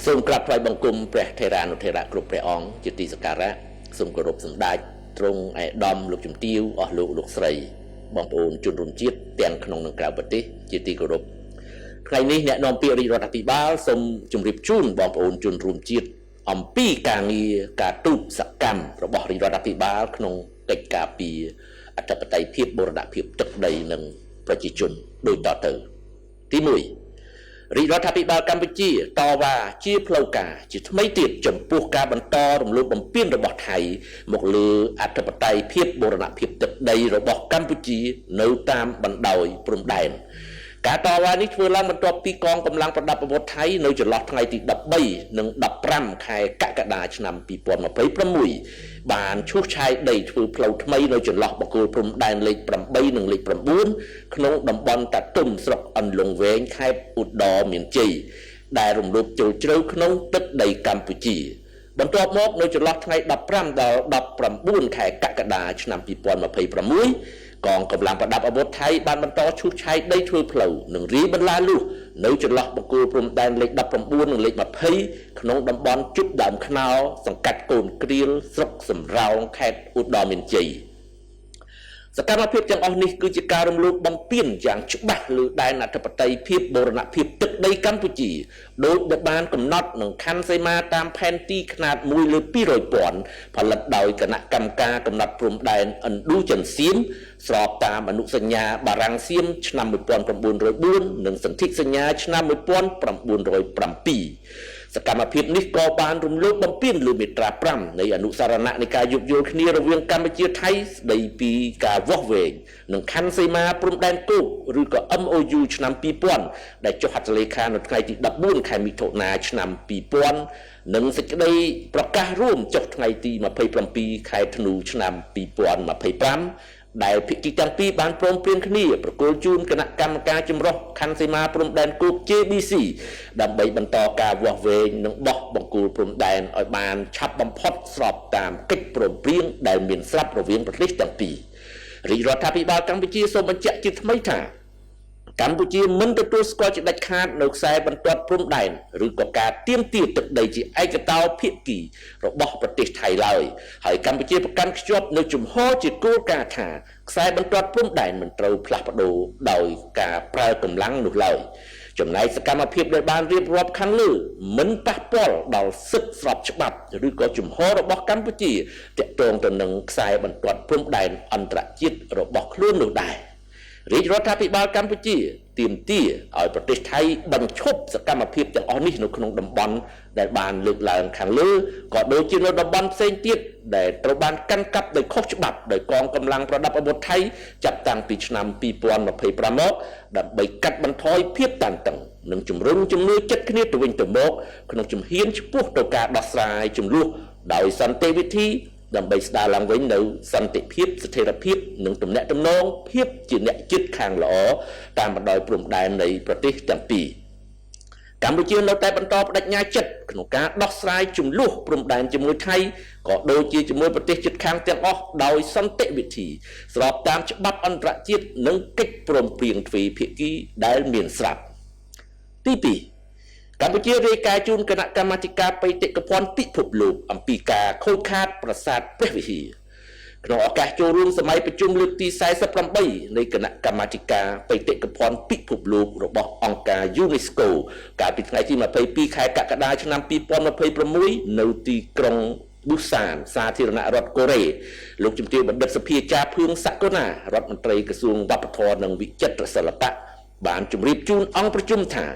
សូមក្រាបថ្វាយបង្គំព្រះថេរានុថេរៈគ្រប់ព្រះអង្គជាទីសក្ការៈសូមគោរពសម្ដេចទ្រង់ឯកឧត្តមលោកជំទាវអស់លោកស្រីបងប្អូនជនរួមជាតិទាំងក្នុងនិងក្រៅប្រទេសជាទីគោរពថ្ងៃនេះអ្នកនាំពាក្យរាជរដ្ឋាភិបាលសូមជម្រាបជូនបងប្អូនជនរួមជាតិអំពីការងារការទូតសកម្មរបស់រាជរដ្ឋាភិបាលក្នុងកិច្ចការពារអធិបតេយ្យភាពបូរណភាពទឹកដីនិងប្រជាជនដូចតទៅទី1រាជរដ្ឋាភិបាលកម្ពុជាតវ៉ាជាផ្លូវការជាថ្មីទៀតចំពោះការបន្តរំលោភបំពានរបស់ថៃមកលើអធិបតេយ្យភាពបូរណភាពទឹកដីរបស់កម្ពុជានៅតាមបណ្ដោយព្រំដែនការតវ៉ានេះធ្វើឡើងបន្ទាប់ពីកងកម្លាំងប្រដាប់អាវុធថៃនៅចន្លោះថ្ងៃទី13និង15ខែកក្កដាឆ្នាំ2026បានឈូសឆាយដីធ្វើផ្លូវថ្មីនៅចន្លោះបកគោលព្រំដែនលេខ8និងលេខ9ក្នុងតំបន់តាទុំស្រុកអន្លង់វែងខេត្តឧត្តរមានជ័យដែលរំលោភចូលជ្រៅក្នុងទឹកដីកម្ពុជាបន្ទាប់មកនៅចន្លោះថ្ងៃ15ដល់19ខែកក្កដាឆ្នាំ2026កងកម្លាំងប្រដាប់អាវុធថៃបានបន្តឈូសឆាយដីធ្វើផ្លូវនិងរាយបន្លាលុះនៅចន្លោះបកគោលព្រំដែនលេខ19និងលេខ20ក្នុងតំបន់ជប់ដើមខ្នោសង្កាត់កូនគ្រៀលស្រុកសំរោងខេត្តឧត្តរមានជ័យសកម្មភាពទាំងអស់នេះគឺជាការរំលោភបំពានយ៉ាងច្បាស់លើដែនអធិបតេយ្យភាពបូរណភាពទឹកដីកម្ពុជាដោយបានកំណត់នឹងខណ្ឌសីមាតាមផែនទីខ្នាត1លើ200,000ផលិតដោយគណៈកម្មការកំណត់ព្រំដែនឥណ្ឌូចិនសៀមស្របតាមអនុសញ្ញាបារាំងសៀមឆ្នាំ1904និងសន្ធិសញ្ញាឆ្នាំ1907សកម្មភាពនេះក៏បានរំលោភបំពានលើមាត្រា5នៃអនុសារណៈនៃការយោគយល់គ្នារវាងកម្ពុជាថៃស្ដីពីការវាស់វែងនិងខណ្ឌសីមាព្រំដែនគោកឬក៏ MOU ឆ្នាំ2000ដែលចុះហត្ថលេខានៅថ្ងៃទី14ខែមិថុនាឆ្នាំ2000និងសេចក្តីប្រកាសរួមចុះថ្ងៃទី27ខែធ្នូឆ្នាំ2025ដែលភាគីទាំងពីរបានព្រមព្រៀងគ្នាប្រគល់ជូនគណៈកម្មការចម្រុះខណ្ឌសីមាព្រំដែនគោក JBC ដើម្បីបន្តការវាស់វែងនិងបោះបង្គោលព្រំដែនឲ្យបានឆាប់បំផុតស្របតាមកិច្ចព្រមព្រៀងដែលមានស្រាប់រវាងប្រទេសទាំងពីររាជរដ្ឋាភិបាលកម្ពុជាសូមបញ្ជាក់ជាថ្មីថាកម្ពុជាមិនទទួលស្គាល់ជាដាច់ខាតនៅខ្សែបន្ទាត់ព្រំដែនឬក៏ការទាមទារទឹកដីជាឯកតោភាគីរបស់ប្រទេសថៃឡើយហើយកម្ពុជាប្រកាន់ខ្ជាប់នៅជំហរជាគោលការណ៍ថាខ្សែបន្ទាត់ព្រំដែនមិនត្រូវផ្លាស់ប្ដូរដោយការប្រើកម្លាំងនោះឡើយចំណែកសកម្មភាពដែលបានរៀបរាប់ខាងលើមិនប៉ះពាល់ដល់សិទ្ធិស្របច្បាប់ឬក៏ជំហររបស់កម្ពុជាទាក់ទងទៅនឹងខ្សែបន្ទាត់ព្រំដែនអន្តរជាតិរបស់ខ្លួននោះដែររាជរដ្ឋាភិបាលកម្ពុជាទាមទារឲ្យប្រទេសថៃបញ្ឈប់សកម្មភាពទាំងអស់នេះនៅក្នុងតំបន់ដែលបានលើកឡើងខាងលើក៏ដូចជានៅតំបន់ផ្សេងទៀតដែលត្រូវបានកាន់កាប់ដោយខុសច្បាប់ដោយកងកម្លាំងប្រដាប់អាវុធថៃចាប់តាំងពីឆ្នាំ2025មកដើម្បីកាត់បន្ថយភាពតានតឹងនិងជំរុញជំនឿចិត្តគ្នាទៅវិញទៅមកក្នុងជំហានឆ្ពោះទៅការដោះស្រាយជម្លោះដោយសន្តិវិធីដើម្បីស្ដារឡើងវិញនៅសន្តិភាពស្ថិរភាពនិងទំនាក់ទំនងភាពជាអ្នកជិតខាងល្អតាមបណ្ដោយព្រំដែននៃប្រទេសទាំងពីរកម្ពុជានៅតែបន្តបដិញ្ញាចិត្តក្នុងការដោះស្រាយជម្លោះព្រំដែនជាមួយថៃក៏ដូចជាជាមួយប្រទេសជិតខាងទាំងអស់ដោយសន្តិវិធីស្របតាមច្បាប់អន្តរជាតិនិងកិច្ចព្រមព្រៀងទ្វេភាគីដែលមានស្រាប់ទី2កម្ពុជារាយការណ៍ជូនគណៈកម្មាធិការបេតិកភណ្ឌពិភពលោកអំពីការខូចខាតប្រាសាទព្រះវិហារក្នុងឱកាសចូលរួមសម័យប្រជុំលើកទី48នៃគណៈកម្មាធិការបេតិកភណ្ឌពិភពលោករបស់អង្គការ UNESCO កាលពីថ្ងៃទី22ខែកក្កដាឆ្នាំ2026នៅទីក្រុងប៊ូសានសាធារណរដ្ឋកូរ៉េលោកជំទាវបណ្ឌិតសភាចាភឿងសក្កុណារដ្ឋមន្ត្រីក្រសួងវប្បធម៌និងវិចិត្រសិល្បៈបានជម្រាបជូនអង្គប្រជុំថា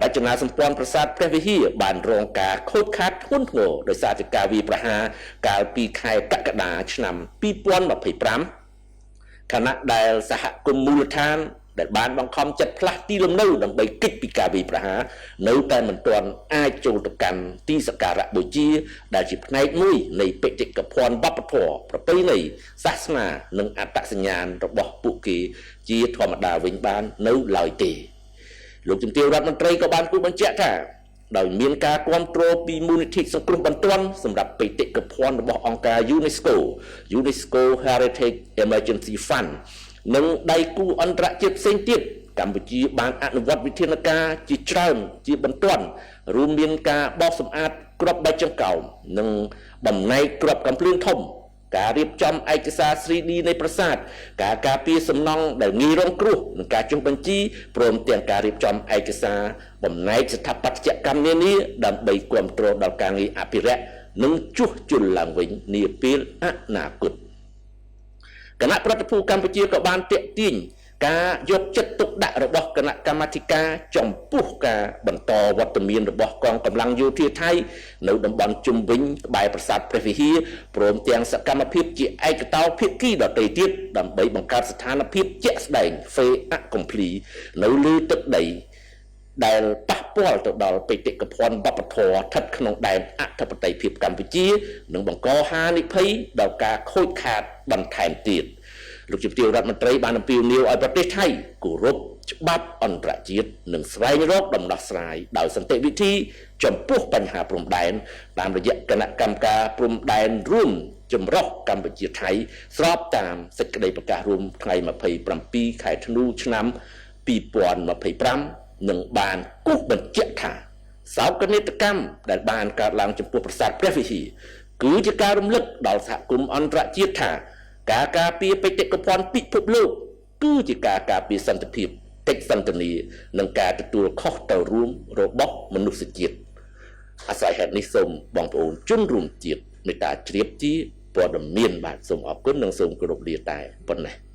រចនាសម្ព័ន្ធប្រាសាទព្រះវិហារបានរងការខូចខាតធ្ងន់ធ្ងរដោយសារតែការវាយប្រហារកាលពីខែកក្កដាឆ្នាំ2025ខណៈដែលសហគមន៍មូលដ្ឋានដែលបានបង្ខំចិត្តផ្លាស់ទីលំនៅដើម្បីគេចពីការវាយប្រហារនៅតែមិនទាន់អាចចូលទៅកាន់ទីសក្ការៈបូជាដែលជាផ្នែកមួយនៃបេតិកភណ្ឌវប្បធម៌ប្រពៃណីសាសនានិងអត្តសញ្ញាណរបស់ពួកគេជាធម្មតាវិញបាននៅឡើយទេលោកជំទាវរដ្ឋមន្ត្រីក៏បានគូបញ្ជាក់ថាដោយមានការគ្រប់គ្រងពីមូលនិធិសង្គ្រោះបន្ទាន់សម្រាប់បេតិកភណ្ឌរបស់អង្គការ UNESCO Heritage Emergency Fund និងដៃគូអន្តរជាតិផ្សេងទៀត កម្ពុជាបានអនុវត្តវិធានការជាច្រើនជាបន្ទាន់រួមមានការបោសសម្អាតគ្រាប់បែកចង្កោមនិងបំណែកគ្រាប់កាំភ្លើងធំការរៀបចំឯកសារ 3D នៃប្រាសាទការការពារសំណង់ដែលងាយរងគ្រោះនិងការចុះបញ្ជីព្រមទាំងការរៀបចំឯកសារបំណែកស្ថាបត្យកម្មនានាដើម្បីគាំទ្រដល់ការងារអភិរក្សនិងជួសជុលឡើងវិញនាពេលអនាគតគណៈប្រតិភូកម្ពុជាក៏បានទាក់ទាញការយកចិត្តទុកដាក់របស់គណៈកម្មាធិការចំពោះការបន្តវត្តមានរបស់កងកម្លាំងយោធាថៃនៅតំបន់ជុំវិញក្បែរប្រាសាទព្រះវិហារព្រមទាំងសកម្មភាពជាឯកតោភាគីដទៃទៀតដើម្បីបង្កើតស្ថានភាពជាក់ស្ដែង fait accompli នៅលើទឹកដីដែលប៉ះពាល់ទៅដល់បេតិកភណ្ឌវប្បធម៌ស្ថិតក្នុងដែនអធិបតេយ្យភាពកម្ពុជានិងបង្កហានិភ័យដល់ការខូចខាតបន្ថែមទៀតលោកជំទាវរដ្ឋមន្ត្រីបានអំពាវនាវឲ្យប្រទេសថៃគោរពច្បាប់អន្តរជាតិនិងស្វែងរកដំណោះស្រាយដោយសន្តិវិធីចំពោះបញ្ហាព្រំដែនតាមរយៈគណៈកម្មការព្រំដែនរួមចម្រុះកម្ពុជាថៃស្របតាមសេចក្តីប្រកាសរួមថ្ងៃ27ខែធ្នូឆ្នាំ2025នឹងបានគូសបញ្ជាក់ថាសោកនាដកម្មដែលបានកើតឡើងចំពោះប្រាសាទព្រះវិហារគឺជាការរំលឹកដល់សហគមន៍អន្តរជាតិថាការការពារបេតិកភណ្ឌពិភពលោកគឺជាការការពារសន្តិភាពកិច្ចសន្ទនានិងការទទួលខុសត្រូវរួមរបស់មនុស្សជាតិអាស្រ័យហេតុនេះសូមបងប្អូនជនរួមជាតិមេត្តាជ្រាបជាព័ត៌មានបាទសូមអរគុណនិងសូមគោរពលាតែប៉ុណ្ណេះ